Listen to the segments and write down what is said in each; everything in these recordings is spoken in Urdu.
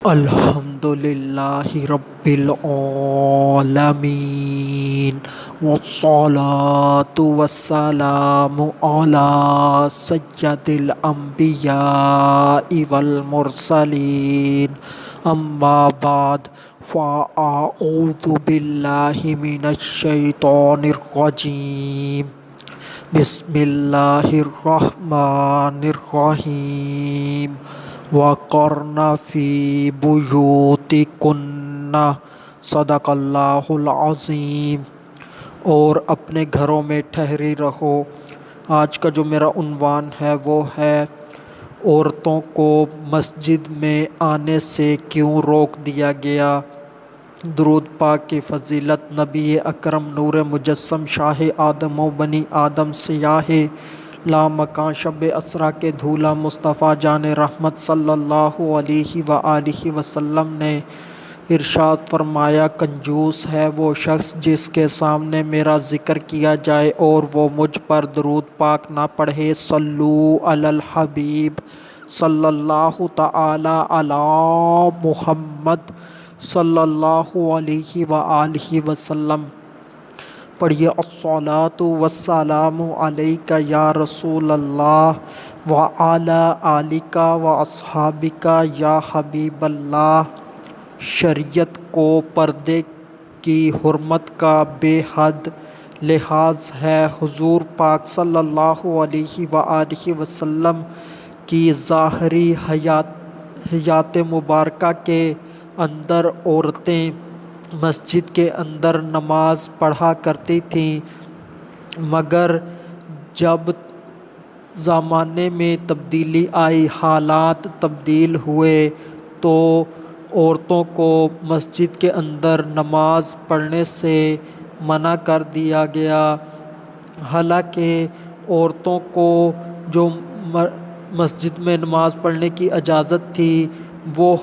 الحمد للہ رب العالمین والصلاة والسلام علی سید الانبیاء والمرسلین اما بعد فاعوذ باللہ من الشیطان الرجیم بسم اللہ الرحمن الرحیم وقرن فی بیوتکن صدق اللہ العظیم۔ اور اپنے گھروں میں ٹھہری رہو۔ آج کا جو میرا عنوان ہے وہ ہے عورتوں کو مسجد میں آنے سے کیوں روک دیا گیا۔ درود پاک کی فضیلت نبی اکرم نور مجسم شاہ آدم و بنی آدم سیاہ لامکاں شب اسرا کے دھولا مصطفیٰ جان رحمت صلی اللہ علیہ وآلہ وسلم نے ارشاد فرمایا، کنجوس ہے وہ شخص جس کے سامنے میرا ذکر کیا جائے اور وہ مجھ پر درود پاک نہ پڑھے۔ صلو علی الحبیب صلی اللہ تعالی علی محمد صلی اللہ علیہ وآلہ وسلم۔ پڑھیے، الصلاۃ والسلام علیک یا رسول اللہ وعلی آلک واصحابک یا حبیب اللہ۔ شریعت کو پردے کی حرمت کا بے حد لحاظ ہے۔ حضور پاک صلی اللہ علیہ وآلہ وسلم کی ظاہری حیات مبارکہ کے اندر عورتیں مسجد کے اندر نماز پڑھا کرتی تھیں، مگر جب زمانے میں تبدیلی آئی، حالات تبدیل ہوئے تو عورتوں کو مسجد کے اندر نماز پڑھنے سے منع کر دیا گیا۔ حالانکہ عورتوں کو جو مسجد میں نماز پڑھنے کی اجازت تھی وہ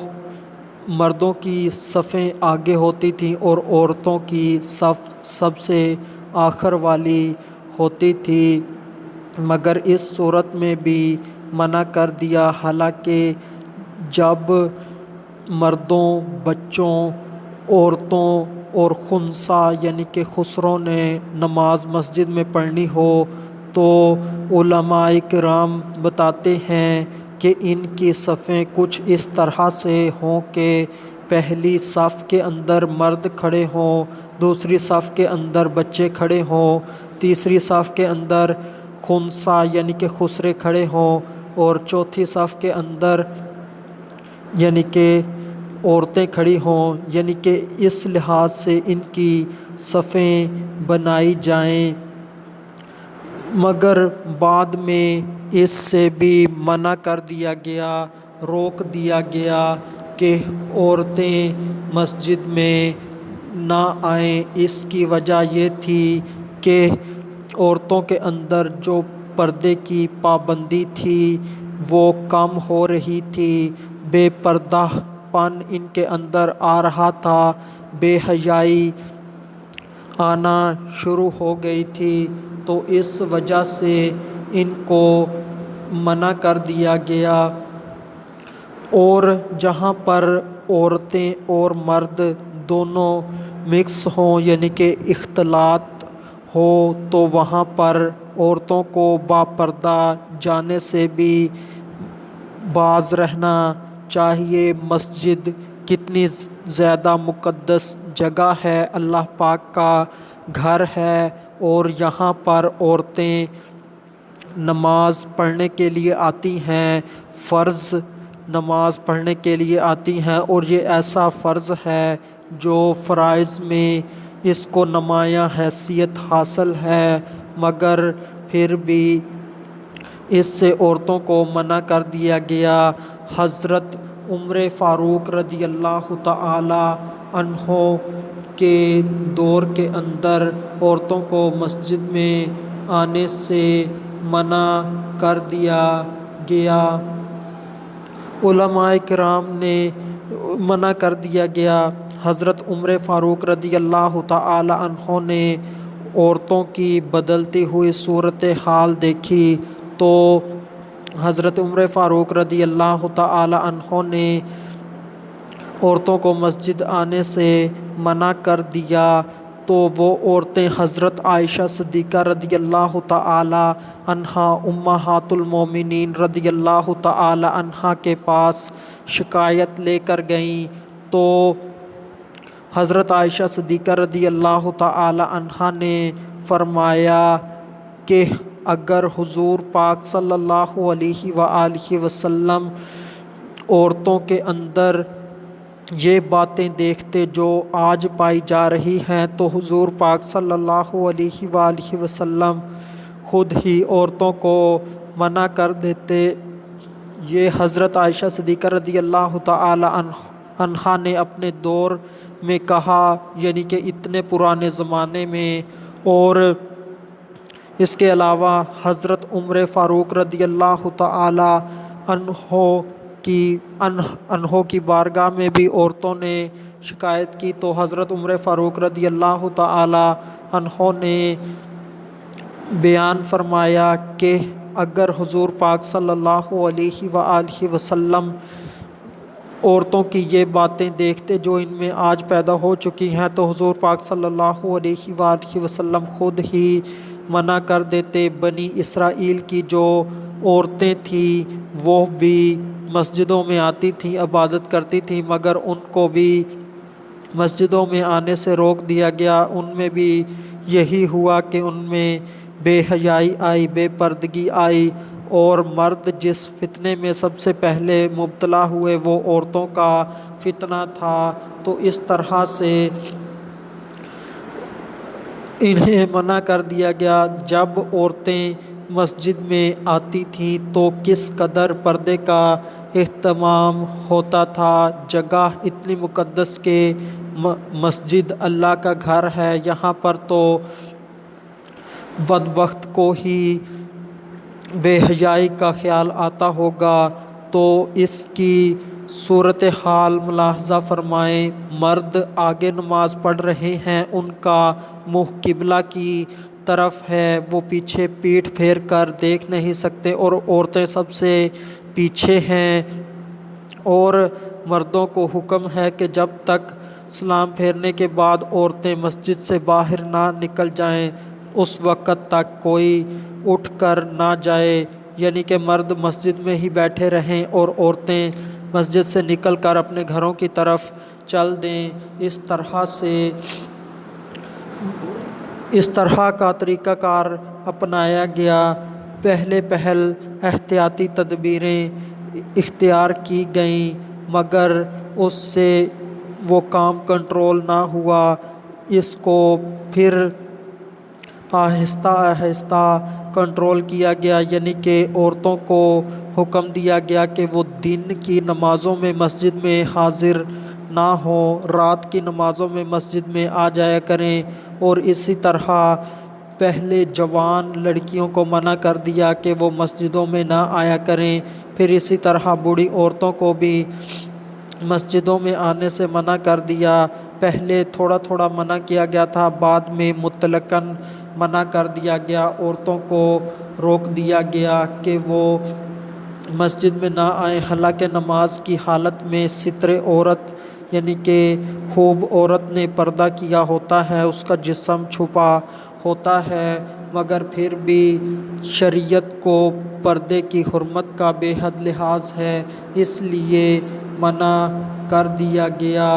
مردوں کی صفیں آگے ہوتی تھیں اور عورتوں کی صف سب سے آخر والی ہوتی تھی، مگر اس صورت میں بھی منع کر دیا۔ حالانکہ جب مردوں، بچوں، عورتوں اور خنثیٰ یعنی کہ خسروں نے نماز مسجد میں پڑھنی ہو تو علماء کرام بتاتے ہیں کہ ان کی صفیں کچھ اس طرح سے ہوں کہ پہلی صف کے اندر مرد کھڑے ہوں، دوسری صف کے اندر بچے کھڑے ہوں، تیسری صف کے اندر خنثیٰ یعنی کہ خسرے کھڑے ہوں اور چوتھی صف کے اندر یعنی کہ عورتیں کھڑی ہوں، یعنی کہ اس لحاظ سے ان کی صفیں بنائی جائیں۔ مگر بعد میں اس سے بھی منع کر دیا گیا، روک دیا گیا کہ عورتیں مسجد میں نہ آئیں۔ اس کی وجہ یہ تھی کہ عورتوں کے اندر جو پردے کی پابندی تھی وہ کم ہو رہی تھی، بے پردہ پن ان کے اندر آ رہا تھا، بے حیائی آنا شروع ہو گئی تھی، تو اس وجہ سے ان کو منع کر دیا گیا۔ اور جہاں پر عورتیں اور مرد دونوں مکس ہوں یعنی کہ اختلاط ہو تو وہاں پر عورتوں کو باپردہ جانے سے بھی باز رہنا چاہیے۔ مسجد کتنی زیادہ مقدس جگہ ہے، اللہ پاک کا گھر ہے، اور یہاں پر عورتیں نماز پڑھنے کے لیے آتی ہیں، فرض نماز پڑھنے کے لیے آتی ہیں، اور یہ ایسا فرض ہے جو فرائض میں اس کو نمایاں حیثیت حاصل ہے، مگر پھر بھی اس سے عورتوں کو منع کر دیا گیا۔ حضرت عمر فاروق رضی اللہ تعالی عنہ کے دور کے اندر عورتوں کو مسجد میں آنے سے منع کر دیا گیا، علماء کرام نے منع کر دیا گیا۔ حضرت عمر فاروق رضی اللہ تعالی عنہ نے عورتوں کی بدلتی ہوئی صورتحال دیکھی تو حضرت عمر فاروق رضی اللہ تعالی عنہ نے عورتوں کو مسجد آنے سے منع کر دیا تو وہ عورتیں حضرت عائشہ صدیقہ رضی اللہ تعالی عنہا امہات المومنین رضی اللہ تعالی عنہا کے پاس شکایت لے کر گئیں، تو حضرت عائشہ صدیقہ رضی اللہ تعالی عنہا نے فرمایا کہ اگر حضور پاک صلی اللہ علیہ وآلہ وسلم عورتوں کے اندر یہ باتیں دیکھتے جو آج پائی جا رہی ہیں تو حضور پاک صلی اللہ علیہ وآلہ وسلم خود ہی عورتوں کو منع کر دیتے۔ یہ حضرت عائشہ صدیقہ رضی اللہ تعالی عنہا نے اپنے دور میں کہا، یعنی کہ اتنے پرانے زمانے میں۔ اور اس کے علاوہ حضرت عمر فاروق رضی اللہ تعالی عنہ کی بارگاہ میں بھی عورتوں نے شکایت کی، تو حضرت عمر فاروق رضی اللہ تعالی عنہ نے بیان فرمایا کہ اگر حضور پاک صلی اللہ علیہ وآلہ وسلم عورتوں کی یہ باتیں دیکھتے جو ان میں آج پیدا ہو چکی ہیں تو حضور پاک صلی اللہ علیہ وآلہ وسلم خود ہی منع کر دیتے۔ بنی اسرائیل کی جو عورتیں تھیں وہ بھی مسجدوں میں آتی تھیں، عبادت کرتی تھیں، مگر ان کو بھی مسجدوں میں آنے سے روک دیا گیا۔ ان میں بھی یہی ہوا کہ ان میں بے حیائی آئی، بے پردگی آئی، اور مرد جس فتنے میں سب سے پہلے مبتلا ہوئے وہ عورتوں کا فتنہ تھا۔ تو اس طرح سے انہیں منع کر دیا گیا۔ جب عورتیں مسجد میں آتی تھیں تو کس قدر پردے کا اہتمام ہوتا تھا۔ جگہ اتنی مقدس کہ مسجد اللہ کا گھر ہے، یہاں پر تو بدبخت کو ہی بے حیائی کا خیال آتا ہوگا۔ تو اس کی صورتحال ملاحظہ فرمائیں۔ مرد آگے نماز پڑھ رہے ہیں، ان کا منہ قبلہ کی طرف ہے، وہ پیچھے پیٹھ پھیر کر دیکھ نہیں سکتے، اور عورتیں سب سے پیچھے ہیں، اور مردوں کو حکم ہے کہ جب تک سلام پھیرنے کے بعد عورتیں مسجد سے باہر نہ نکل جائیں اس وقت تک کوئی اٹھ کر نہ جائے، یعنی کہ مرد مسجد میں ہی بیٹھے رہیں اور عورتیں مسجد سے نکل کر اپنے گھروں کی طرف چل دیں۔ اس طرح کا طریقہ کار اپنایا گیا۔ پہل احتیاطی تدبیریں اختیار کی گئیں، مگر اس سے وہ کام کنٹرول نہ ہوا۔ اس کو پھر آہستہ آہستہ کنٹرول کیا گیا، یعنی کہ عورتوں کو حکم دیا گیا کہ وہ دن کی نمازوں میں مسجد میں حاضر نہ ہوں، رات کی نمازوں میں مسجد میں آ جایا کریں۔ اور اسی طرح پہلے جوان لڑکیوں کو منع کر دیا کہ وہ مسجدوں میں نہ آیا کریں، پھر اسی طرح بوڑھی عورتوں کو بھی مسجدوں میں آنے سے منع کر دیا۔ پہلے تھوڑا تھوڑا منع کیا گیا تھا، بعد میں مطلقاً منع کر دیا گیا۔ عورتوں کو روک دیا گیا کہ وہ مسجد میں نہ آئیں، حالانکہ نماز کی حالت میں ستر عورت یعنی کہ خوب عورت نے پردہ کیا ہوتا ہے، اس کا جسم چھپا ہوتا ہے، مگر پھر بھی شریعت کو پردے کی حرمت کا بے حد لحاظ ہے، اس لیے منع کر دیا گیا۔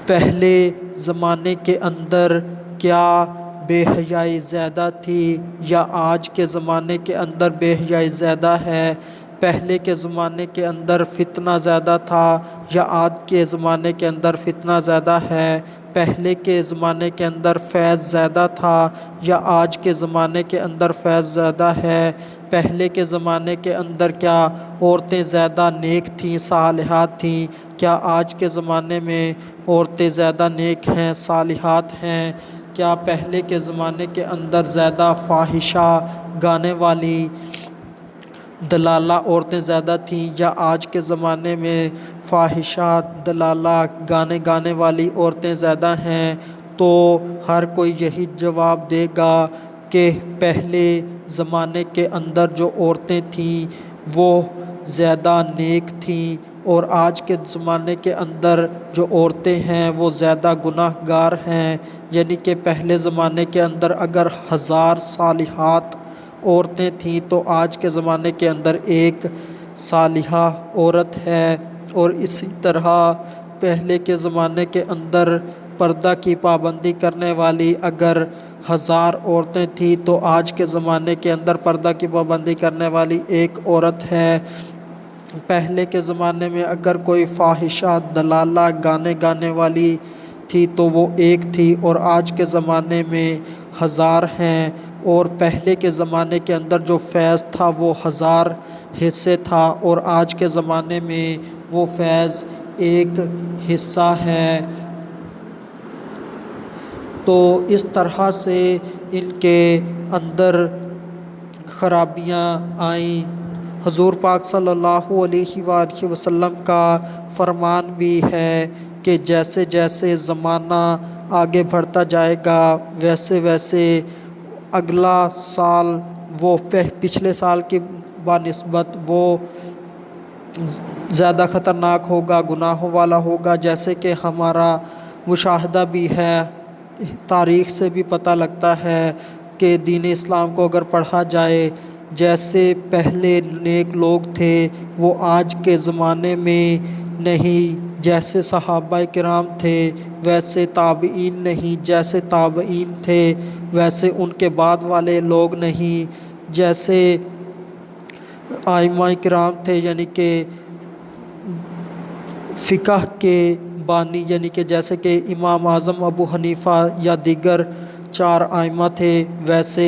پہلے زمانے کے اندر کیا بے حیائی زیادہ تھی یا آج کے زمانے کے اندر بے حیائی زیادہ ہے؟ پہلے کے زمانے کے اندر فتنہ زیادہ تھا یا آج کے زمانے کے اندر فتنہ زیادہ ہے؟ پہلے کے زمانے کے اندر فیض زیادہ تھا یا آج کے زمانے کے اندر فیض زیادہ ہے؟ پہلے کے زمانے کے اندر کیا عورتیں زیادہ نیک تھیں، صالحات تھیں؟ کیا آج کے زمانے میں عورتیں زیادہ نیک ہیں، صالحات ہیں؟ کیا پہلے کے زمانے کے اندر زیادہ فاحشہ گانے والی دلالہ عورتیں زیادہ تھیں یا آج کے زمانے میں فاحشہ دلالہ گانے والی عورتیں زیادہ ہیں؟ تو ہر کوئی یہی جواب دے گا کہ پہلے زمانے کے اندر جو عورتیں تھیں وہ زیادہ نیک تھیں اور آج کے زمانے کے اندر جو عورتیں ہیں وہ زیادہ گناہ گار ہیں، یعنی کہ پہلے زمانے کے اندر اگر 1000 صالحات عورتیں تھیں تو آج کے زمانے کے اندر ایک صالحہ عورت ہے۔ اور اسی طرح پہلے کے زمانے کے اندر پردہ کی پابندی کرنے والی اگر 1000 عورتیں تھیں تو آج کے زمانے کے اندر پردہ کی پابندی کرنے والی ایک عورت ہے۔ پہلے کے زمانے میں اگر کوئی فاحشہ دلالہ گانے والی تھی تو وہ ایک تھی، اور آج کے زمانے میں 1000 ہیں۔ اور پہلے کے زمانے کے اندر جو فیض تھا وہ 1000 حصے تھا، اور آج کے زمانے میں وہ فیض ایک حصہ ہے۔ تو اس طرح سے ان کے اندر خرابیاں آئیں۔ حضور پاک صلی اللہ علیہ وآلہ وسلم کا فرمان بھی ہے کہ جیسے جیسے زمانہ آگے بڑھتا جائے گا ویسے ویسے اگلا سال وہ پچھلے سال کی بنسبت وہ زیادہ خطرناک ہوگا، گناہوں والا ہوگا، جیسے کہ ہمارا مشاہدہ بھی ہے، تاریخ سے بھی پتہ لگتا ہے کہ دین اسلام کو اگر پڑھا جائے جیسے پہلے نیک لوگ تھے وہ آج کے زمانے میں نہیں، جیسے صحابہ کرام تھے ویسے تابعین نہیں، جیسے تابعین تھے ویسے ان کے بعد والے لوگ نہیں، جیسے ائمہ کرام تھے یعنی کہ فقہ کے بانی، یعنی کہ جیسے کہ امام اعظم ابو حنیفہ یا دیگر 4 ائمہ تھے ویسے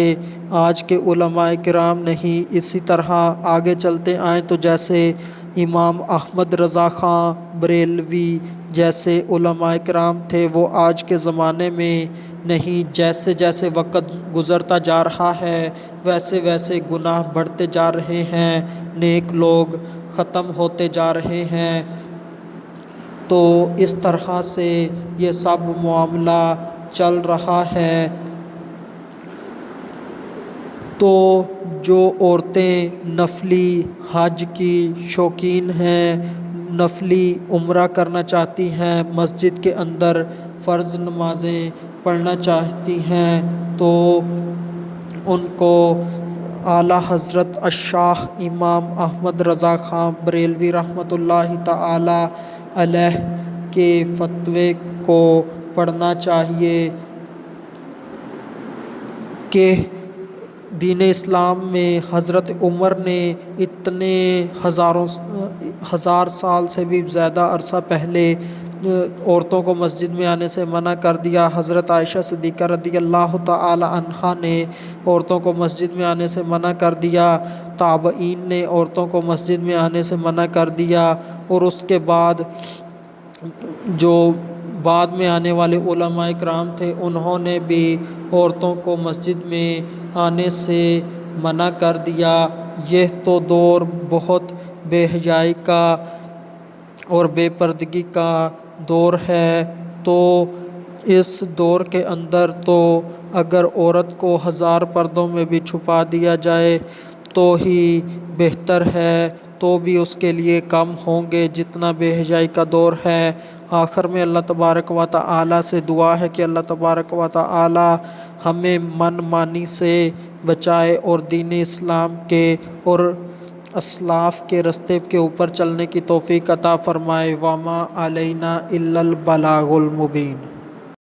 آج کے علماء کرام نہیں۔ اسی طرح آگے چلتے آئیں تو جیسے امام احمد رضا خان بریلوی جیسے علماء کرام تھے وہ آج کے زمانے میں نہیں۔ جیسے جیسے وقت گزرتا جا رہا ہے ویسے ویسے گناہ بڑھتے جا رہے ہیں، نیک لوگ ختم ہوتے جا رہے ہیں۔ تو اس طرح سے یہ سب معاملہ چل رہا ہے۔ تو جو عورتیں نفلی حج کی شوقین ہیں، نفلی عمرہ کرنا چاہتی ہیں، مسجد کے اندر فرض نمازیں پڑھنا چاہتی ہیں، تو ان کو اعلیٰ حضرت الشاہ امام احمد رضا خان بریلوی رحمۃ اللہ تعالی علیہ کے فتوے کو پڑھنا چاہیے کہ دین اسلام میں حضرت عمر نے اتنے ہزار سال سے بھی زیادہ عرصہ پہلے عورتوں کو مسجد میں آنے سے منع کر دیا۔ حضرت عائشہ صدیقہ رضی اللہ تعالی عنہا نے عورتوں کو مسجد میں آنے سے منع کر دیا، تابعین نے عورتوں کو مسجد میں آنے سے منع کر دیا، اور اس کے بعد جو بعد میں آنے والے علماء کرام تھے انہوں نے بھی عورتوں کو مسجد میں آنے سے منع کر دیا۔ یہ تو دور بہت بے حیائی کا اور بے پردگی کا دور ہے۔ تو اس دور کے اندر تو اگر عورت کو 1000 پردوں میں بھی چھپا دیا جائے تو ہی بہتر ہے، تو بھی اس کے لیے کم ہوں گے جتنا بے حیائی کا دور ہے۔ آخر میں اللہ تبارک و تعالی سے دعا ہے کہ اللہ تبارک و تعالی ہمیں من مانی سے بچائے اور دین اسلام کے اور اسلاف کے راستے کے اوپر چلنے کی توفیق عطا فرمائے۔ وما علینا الا البلاغ المبین۔